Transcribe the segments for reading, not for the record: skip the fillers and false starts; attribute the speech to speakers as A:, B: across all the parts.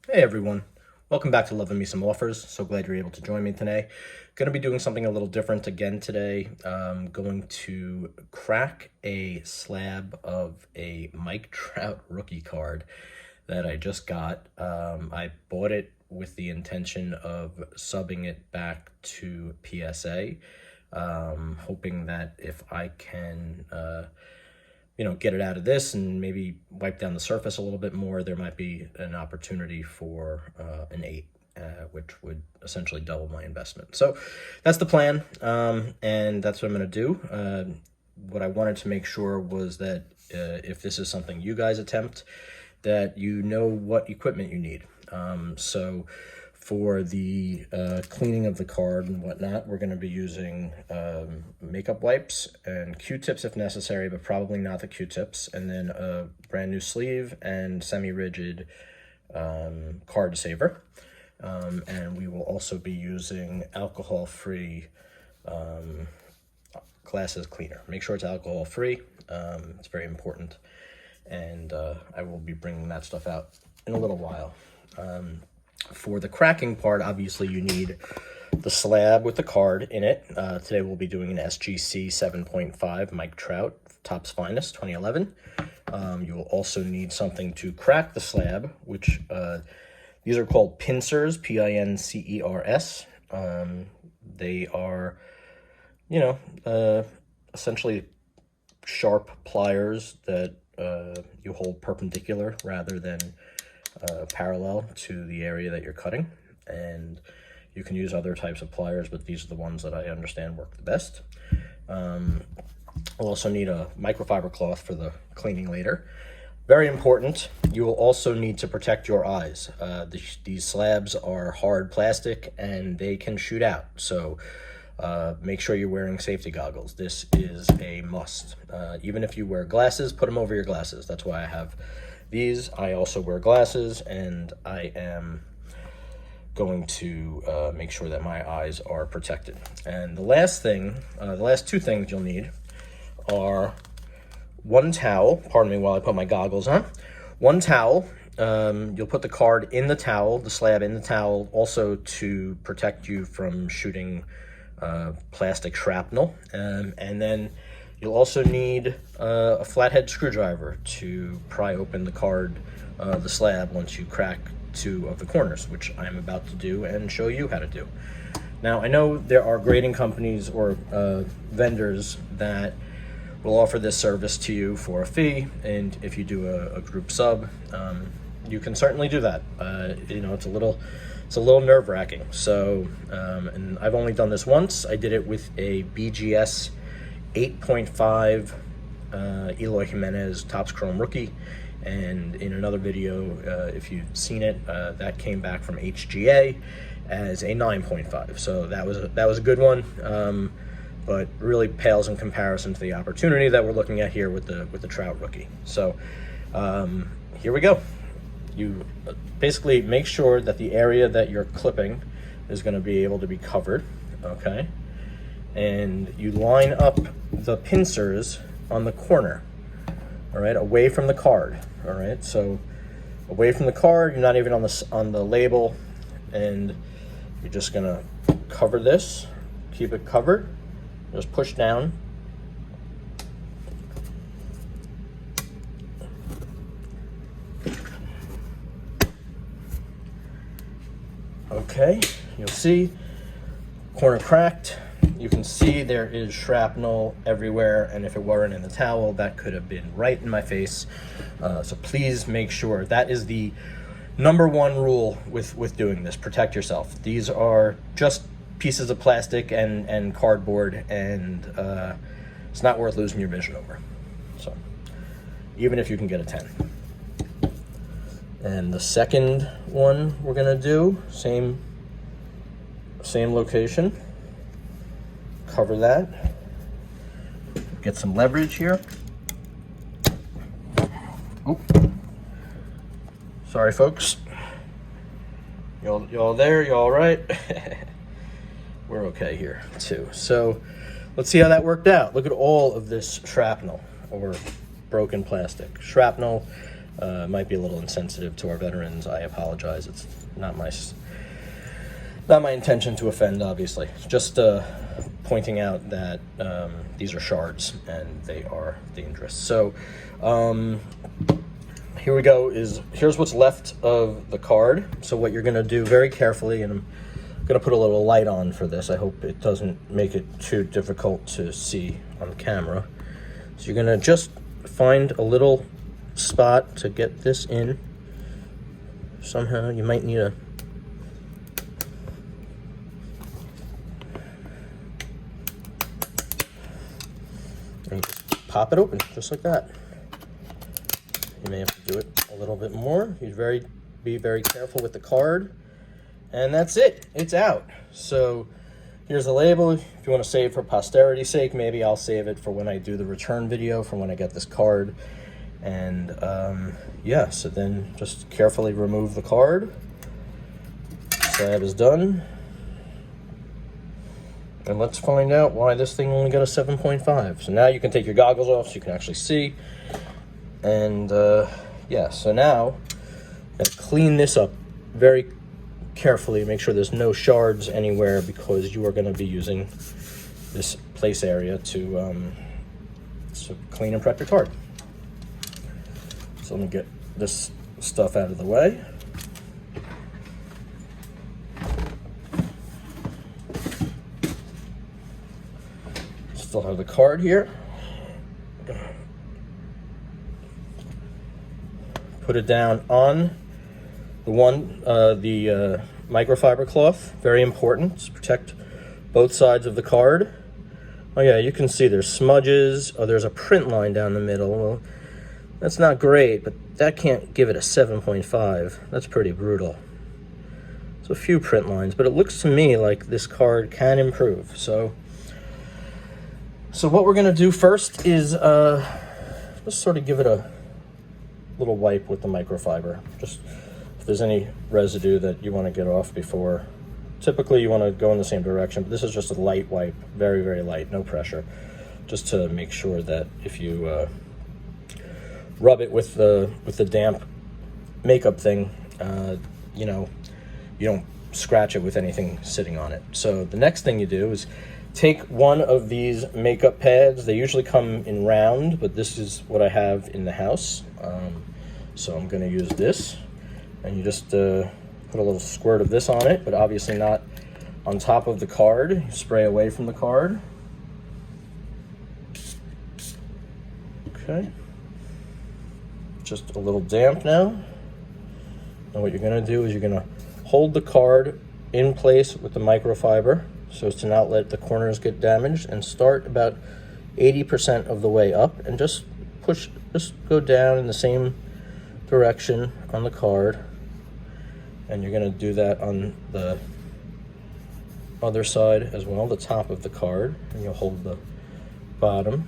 A: Hey everyone, welcome back to Loving Me Some Offers. So glad you're able to join me today. Going to be doing something a little different again today. Going to crack a slab of a Mike Trout rookie card that I just got. I bought it with the intention of subbing it back to PSA, hoping that if I can get it out of this and maybe wipe down the surface a little bit more, there might be an opportunity for an 8, which would essentially double my investment. So that's the plan, and that's what I'm going to do. What I wanted to make sure was that if this is something you guys attempt, that you know what equipment you need. So for the cleaning of the card and whatnot, we're going to be using makeup wipes and Q-tips if necessary, but probably not the Q-tips, and then a brand new sleeve and semi-rigid card saver. And we will also be using alcohol-free glasses cleaner. Make sure it's alcohol-free. It's very important. And I will be bringing that stuff out in a little while. For the cracking part, obviously you need the slab with the card in it. Today we'll be doing an SGC 7.5 Mike Trout, Topps Finest 2011. You will also need something to crack the slab, which these are called pincers, P-I-N-C-E-R-S. They are, essentially sharp pliers that you hold perpendicular rather than parallel to the area that you're cutting. And you can use other types of pliers, but these are the ones that I understand work the best. We'll also need a microfiber cloth for the cleaning later. Very important, you will also need to protect your eyes. These slabs are hard plastic and they can shoot out, so make sure you're wearing safety goggles. This is a must. Even if you wear glasses, put them over your glasses. That's why I have these. I also wear glasses, and I am going to make sure that my eyes are protected. And the last two things you'll need are one towel. Pardon me while I put my goggles on. One towel. You'll put the card in the towel, the slab in the towel, also to protect you from shooting plastic shrapnel. And then you'll also need a flathead screwdriver to pry open the card, the slab, once you crack 2 of the corners, which I'm about to do and show you how to do. Now, I know there are grading companies or vendors that will offer this service to you for a fee, and if you do a group sub, you can certainly do that. It's a little nerve-wracking. So, and I've only done this once. I did it with a BGS 8.5 Eloy Jimenez Topps Chrome Rookie, and in another video, if you've seen it, that came back from HGA as a 9.5. So that was a good one, but really pales in comparison to the opportunity that we're looking at here with the Trout Rookie. So here we go. You basically make sure that the area that you're clipping is going to be able to be covered, okay? And you line up the pincers on the corner, all right, away from the card, all right? So away from the card, you're not even on the label, and you're just gonna cover this, keep it covered, just push down. Okay, you'll see corner cracked. You can see there is shrapnel everywhere, and if it weren't in the towel, that could have been right in my face. So please make sure. That is the #1 rule with doing this. Protect yourself. These are just pieces of plastic and cardboard, and it's not worth losing your vision over. So even if you can get a 10. And the second one we're gonna do, same location. Cover that. Get some leverage here. Oh, sorry folks. Y'all there? You all right? We're okay here too. So let's see how that worked out. Look at all of this shrapnel or broken plastic. Shrapnel Might be a little insensitive to our veterans. I apologize. It's not my intention to offend, obviously. Just pointing out that these are shards and they are dangerous. So here we go. Here's what's left of the card. So what you're going to do very carefully, and I'm going to put a little light on for this. I hope it doesn't make it too difficult to see on the camera. So you're going to just find a little spot to get this in. Somehow you might need a and just pop it open just like that. You may have to do it a little bit more. You'd be very careful with the card, and that's it. It's out. So here's the label. If you want to save for posterity's sake, maybe I'll save it for when I do the return video for when I get this card. And yeah, so then just carefully remove the card. Slab is done. And let's find out why this thing only got a 7.5. So now you can take your goggles off so you can actually see. And yeah, so now I'm gonna clean this up very carefully, make sure there's no shards anywhere, because you are going to be using this place area to clean and prep your card. So let me get this stuff out of the way. Still have the card here. Put it down on the microfiber cloth. Very important to protect both sides of the card. Oh yeah, you can see there's smudges. Oh, there's a print line down the middle. Well, that's not great, but that can't give it a 7.5. That's pretty brutal. So a few print lines, but it looks to me like this card can improve. So what we're gonna do first is just sort of give it a little wipe with the microfiber. Just if there's any residue that you want to get off before. Typically you want to go in the same direction, but this is just a light wipe, very, very light, no pressure, just to make sure that if you rub it with the damp makeup thing, you know, you don't scratch it with anything sitting on it. So the next thing you do is take one of these makeup pads. They usually come in round, but this is what I have in the house. So I'm going to use this, and you just put a little squirt of this on it, but obviously not on top of the card. You spray away from the card. Okay. Just a little damp now. And what you're going to do is you're going to hold the card in place with the microfiber so as to not let the corners get damaged, and start about 80% of the way up and just go down in the same direction on the card. And you're going to do that on the other side as well, the top of the card, and you'll hold the bottom.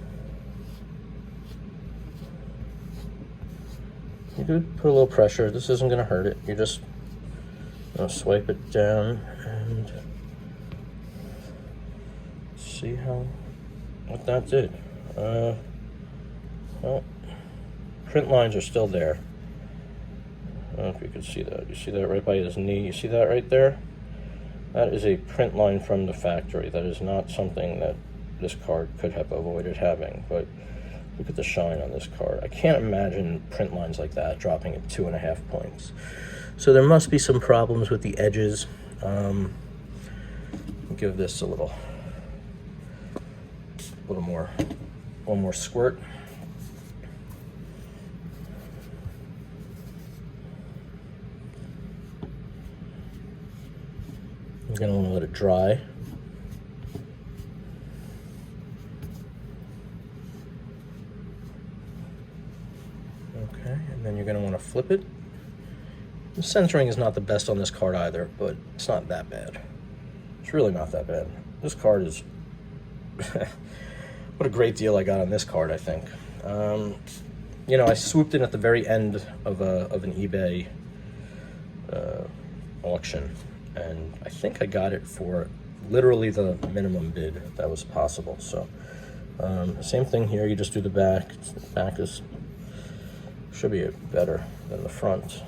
A: You do put a little pressure. This isn't going to hurt it. You just swipe it down and see what that did. Well, print lines are still there. I don't know if you can see that. You see that right by his knee? You see that right there? That is a print line from the factory. That is not something that this card could have avoided having, but look at the shine on this card. I can't imagine print lines like that dropping at 2.5 points. So there must be some problems with the edges. Give this a little more, one more squirt. You're going to want to let it dry. Okay, and then you're going to want to flip it. The centering is not the best on this card either, but it's not that bad. It's really not that bad. This card is... What a great deal I got on this card, I think. You know, I swooped in at the very end of an eBay auction, and I think I got it for literally the minimum bid that was possible. So same thing here. You just do the back. The back is Should be better than the front.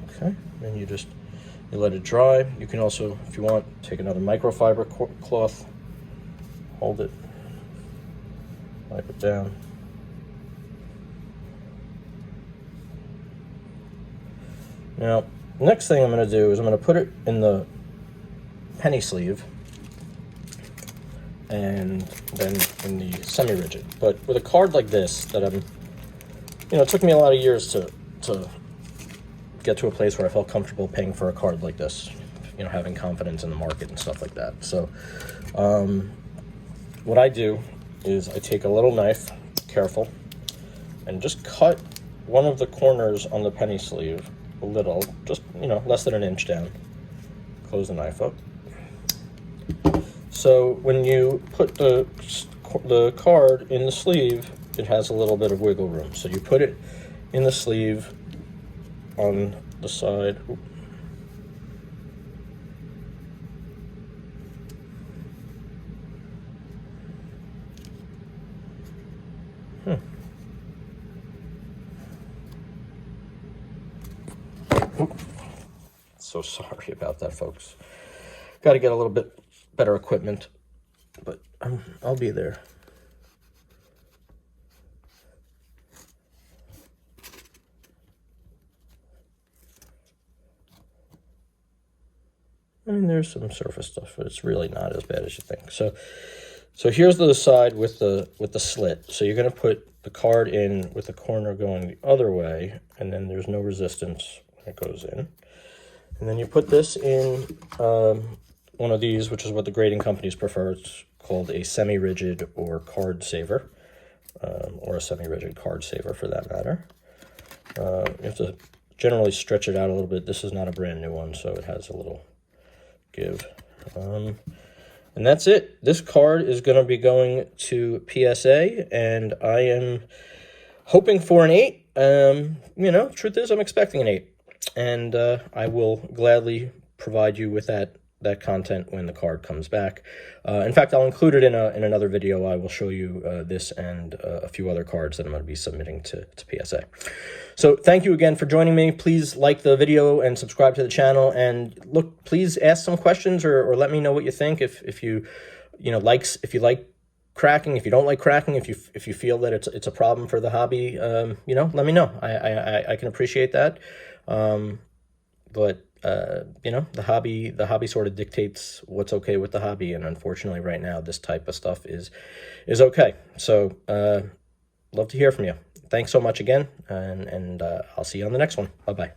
A: Okay, and you let it dry. You can also, if you want, take another microfiber cloth, hold it, wipe it down. Now, next thing I'm going to do is I'm going to put it in the penny sleeve and then in the semi-rigid. But with a card like this that it took me a lot of years to get to a place where I felt comfortable paying for a card like this, having confidence in the market and stuff like that. So what I do is I take a little knife, careful, and just cut one of the corners on the penny sleeve a little, just, less than an inch down. Close the knife up. So when you put the card in the sleeve, it has a little bit of wiggle room. So you put it in the sleeve on the side. So sorry about that, folks. Got to get a little bit better equipment, but I'll be there. I mean, there's some surface stuff, but it's really not as bad as you think. So here's the side with the slit. So you're going to put the card in with the corner going the other way, and then there's no resistance when it goes in. And then you put this in one of these, which is what the grading companies prefer. It's called a semi-rigid or card saver, or a semi-rigid card saver for that matter. You have to generally stretch it out a little bit. This is not a brand new one, so it has a little give. And that's it. This card is going to be going to PSA, and I am hoping for an 8. Truth is, I'm expecting an 8. And I will gladly provide you with that content when the card comes back. In fact, I'll include it in another video. I will show you this and a few other cards that I'm going to be submitting to PSA. So thank you again for joining me. Please like the video and subscribe to the channel. And look, please ask some questions or let me know what you think. If you like cracking, if you don't like cracking, if you feel that it's a problem for the hobby, let me know. I can appreciate that. But the hobby sort of dictates what's okay with the hobby, and unfortunately right now this type of stuff is okay. So love to hear from you. Thanks so much again, and I'll see you on the next one. Bye-bye.